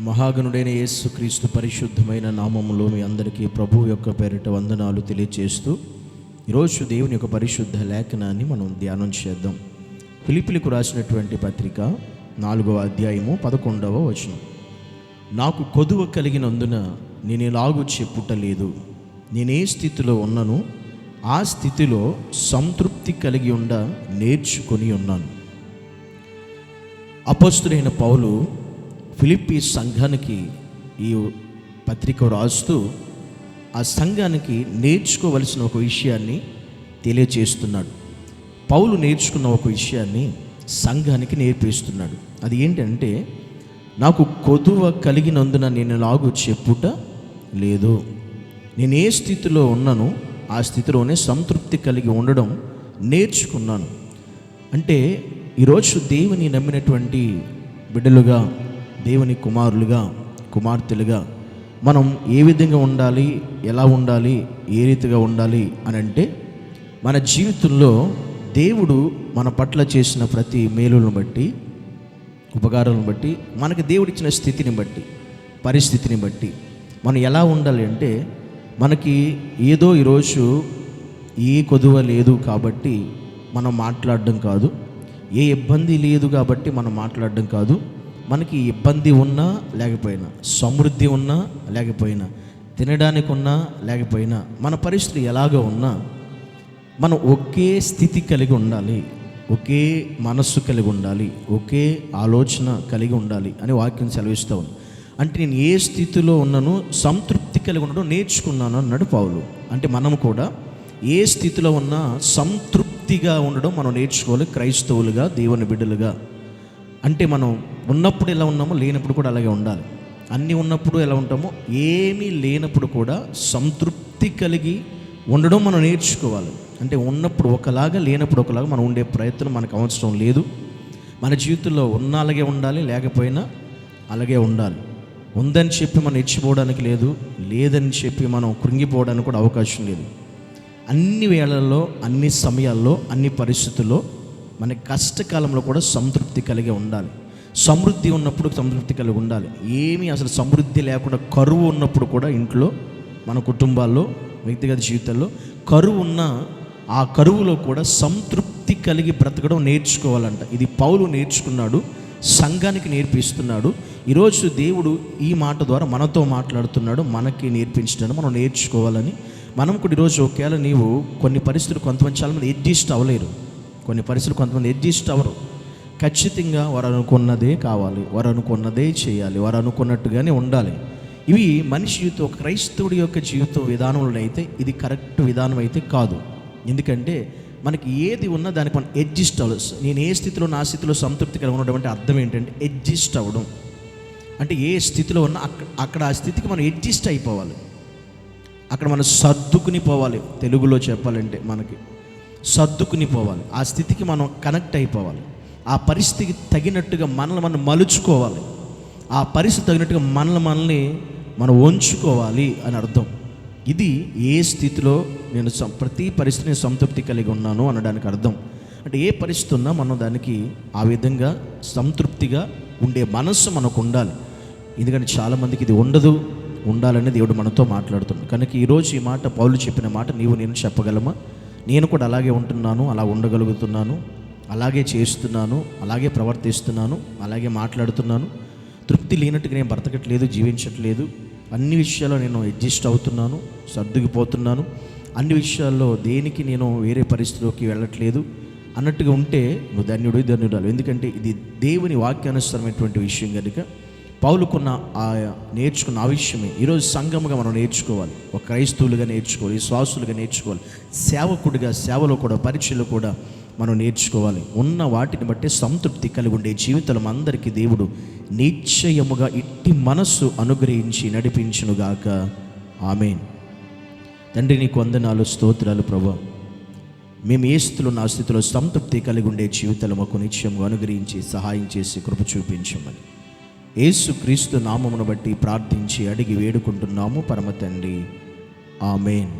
మహాగణుడైన యేసుక్రీస్తు పరిశుద్ధమైన నామములో మీ అందరికీ ప్రభువు యొక్క పేరిట వందనాలు తెలియజేస్తూ ఈరోజు దేవుని యొక్క పరిశుద్ధ లేఖనాన్ని మనం ధ్యానం చేద్దాం. ఫిలిప్పీలకు రాసినటువంటి పత్రిక 4వ అధ్యాయము 11వ వచనం. నాకు కొదువ కలిగినందున నేను ఇలాగు చెప్పుటలేదు, నేనే స్థితిలో ఉన్నను ఆ స్థితిలో సంతృప్తి కలిగి ఉండ నేర్చుకొని ఉన్నాను. అపోస్తలుడైన పౌలు ఫిలిప్పీ సంఘానికి ఈ పత్రిక రాస్తూ ఆ సంఘానికి నేర్చుకోవలసిన ఒక విషయాన్ని తెలియచేస్తున్నాడు. పౌలు నేర్చుకున్న ఒక విషయాన్ని సంఘానికి నేర్పిస్తున్నాడు. అది ఏంటంటే, నాకు కొదువ కలిగినందున నేను ఇలాగు చెప్పుట లేదు, నేను ఏ స్థితిలో ఉన్నానో ఆ స్థితిలోనే సంతృప్తి కలిగి ఉండడం నేర్చుకున్నాను. అంటే ఈరోజు దేవుని నమ్మినటువంటి బిడ్డలుగా, దేవుని కుమారులుగా, కుమార్తెలుగా మనం ఏ విధంగా ఉండాలి, ఎలా ఉండాలి, ఏ రీతిగా ఉండాలి అని అంటే, మన జీవితంలో దేవుడు మన పట్ల చేసిన ప్రతి మేలులను బట్టి, ఉపకారాలను బట్టి, మనకి దేవుడిచ్చిన స్థితిని బట్టి, పరిస్థితిని బట్టి మనం ఎలా ఉండాలి అంటే, మనకి ఏదో ఈరోజు ఏ కొదువ లేదు కాబట్టి మనం మాట్లాడడం కాదు, ఏ ఇబ్బంది లేదు కాబట్టి మనం మాట్లాడడం కాదు, మనకి ఇబ్బంది ఉన్నా లేకపోయినా, సమృద్ధి ఉన్నా లేకపోయినా, తినడానికి ఉన్నా లేకపోయినా, మన పరిస్థితి ఎలాగో ఉన్నా మనం ఒకే స్థితి కలిగి ఉండాలి, ఒకే మనస్సు కలిగి ఉండాలి, ఒకే ఆలోచన కలిగి ఉండాలి అని వాక్యం సెలవిస్తూ ఉంది. అంటే నేను ఏ స్థితిలో ఉన్నానో సంతృప్తి కలిగి ఉండడం నేర్చుకున్నాను అన్నాడు పౌలు. అంటే మనం కూడా ఏ స్థితిలో ఉన్నా సంతృప్తిగా ఉండడం మనం నేర్చుకోవాలి క్రైస్తవులుగా, దేవుని బిడ్డలుగా. అంటే మనం ఉన్నప్పుడు ఎలా ఉన్నామో లేనప్పుడు కూడా అలాగే ఉండాలి. అన్నీ ఉన్నప్పుడు ఎలా ఉంటామో, ఏమీ లేనప్పుడు కూడా సంతృప్తి కలిగి ఉండడం మనం నేర్చుకోవాలి. అంటే ఉన్నప్పుడు ఒకలాగా, లేనప్పుడు ఒకలాగా మనం ఉండే ప్రయత్నం మనకు అవసరం లేదు. మన జీవితంలో ఉన్న అలాగే ఉండాలి, లేకపోయినా అలాగే ఉండాలి. ఉందని చెప్పి మనం ఇచ్చిపోవడానికి లేదు, లేదని చెప్పి మనం కృంగిపోవడానికి కూడా అవకాశం లేదు. అన్ని వేళల్లో, అన్ని సమయాల్లో, అన్ని పరిస్థితుల్లో మన కష్టకాలంలో కూడా సంతృప్తి కలిగి ఉండాలి. సమృద్ధి ఉన్నప్పుడు సంతృప్తి కలిగి ఉండాలి. ఏమీ అసలు సమృద్ధి లేకుండా కరువు ఉన్నప్పుడు కూడా ఇంట్లో, మన కుటుంబాల్లో, వ్యక్తిగత జీవితాల్లో కరువు ఉన్న ఆ కరువులో కూడా సంతృప్తి కలిగి బ్రతకడం నేర్చుకోవాలంట. ఇది పౌలు నేర్చుకున్నాడు, సంఘానికి నేర్పిస్తున్నాడు. ఈరోజు దేవుడు ఈ మాట ద్వారా మనతో మాట్లాడుతున్నాడు, మనకి నేర్పించడానికి మనం నేర్చుకోవాలని. మనం కూడా ఈరోజు ఒకవేళ నీవు కొన్ని పరిస్థితులు, కొంతమంది చాలామంది అడ్జస్ట్ అవ్వలేరు, కొన్ని పరిస్థితులు కొంతమంది అడ్జస్ట్ అవ్వరు. ఖచ్చితంగా వారు అనుకున్నదే కావాలి, వారు అనుకున్నదే చేయాలి, వారు అనుకున్నట్టుగానే ఉండాలి. ఇవి మనిషి జీవితం, ఒక క్రైస్తవుడి యొక్క జీవిత విధానంలో అయితే ఇది కరెక్ట్ విధానం అయితే కాదు. ఎందుకంటే మనకి ఏది ఉన్నా దానికి మనం అడ్జస్ట్ అవ్వాలి. నేను ఏ స్థితిలో, నా స్థితిలో సంతృప్తి కలిగి ఉండడం అంటే అర్థం ఏంటంటే అడ్జస్ట్ అవ్వడం. అంటే ఏ స్థితిలో ఉన్నా అక్కడ ఆ స్థితికి మనం అడ్జస్ట్ అయిపోవాలి, అక్కడ మనం సర్దుకుని పోవాలి. తెలుగులో చెప్పాలంటే మనకి సర్దుకుని పోవాలి. ఆ స్థితికి మనం కనెక్ట్ అయిపోవాలి. ఆ పరిస్థితికి తగినట్టుగా మనల్ని మనం మలుచుకోవాలి. ఆ పరిస్థితి తగినట్టుగా మనల్ని మనం ఉంచుకోవాలి అని అర్థం. ఇది ఏ స్థితిలో నేను ప్రతి పరిస్థితిని సంతృప్తి కలిగి ఉన్నాను అనడానికి అర్థం. అంటే ఏ పరిస్థితి ఉన్నా మనం దానికి ఆ విధంగా సంతృప్తిగా ఉండే మనస్సు మనకు ఉండాలి. ఎందుకంటే చాలామందికి ఇది ఉండదు, ఉండాలని దేవుడు మనతో మాట్లాడుతున్నాడు. కనుక ఈరోజు ఈ మాట, పౌలు చెప్పిన మాట నీవు నేను చెప్పగలమా? నేను కూడా అలాగే ఉంటున్నాను, అలా ఉండగలుగుతున్నాను, అలాగే చేస్తున్నాను, అలాగే ప్రవర్తిస్తున్నాను, అలాగే మాట్లాడుతున్నాను. తృప్తి లేనట్టుగా నేను బ్రతకట్లేదు, జీవించట్లేదు. అన్ని విషయాల్లో నేను అడ్జస్ట్ అవుతున్నాను, సర్దుకుపోతున్నాను. అన్ని విషయాల్లో దేనికి నేను వేరే పరిస్థితిలోకి వెళ్ళట్లేదు అన్నట్టుగా ఉంటే నువ్వు ధన్యుడు, ధన్యురాలు. ఎందుకంటే ఇది దేవుని వాక్యానుసారమైనటువంటి విషయం కనుక పౌలుకున్న నేర్చుకున్న ఆ విషయమే ఈరోజు సంఘముగా మనం నేర్చుకోవాలి. ఒక క్రైస్తవులుగా నేర్చుకోవాలి, విశ్వాసులుగా నేర్చుకోవాలి, సేవకుడిగా, సేవలో కూడా, పరిచయలో కూడా మనం నేర్చుకోవాలి. ఉన్న వాటిని బట్టి సంతృప్తి కలిగి ఉండే జీవితం అందరికీ దేవుడు నిశ్చయముగా ఇట్టి మనస్సు అనుగ్రహించి నడిపించునుగాక. ఆమేన్. తండ్రి నీకు వందనాలు, స్తోత్రాలు ప్రభువా. మేము ఏ స్థితిలో, నా స్థితిలో సంతృప్తి కలిగి ఉండే జీవితాలు మాకు నిశ్చయముగా అనుగ్రహించి సహాయం చేసి కృప చూపించమని యేసుక్రీస్తు నామమును బట్టి ప్రార్థించి అడిగి వేడుకుంటున్నాము పరమ తండ్రి. ఆమేన్.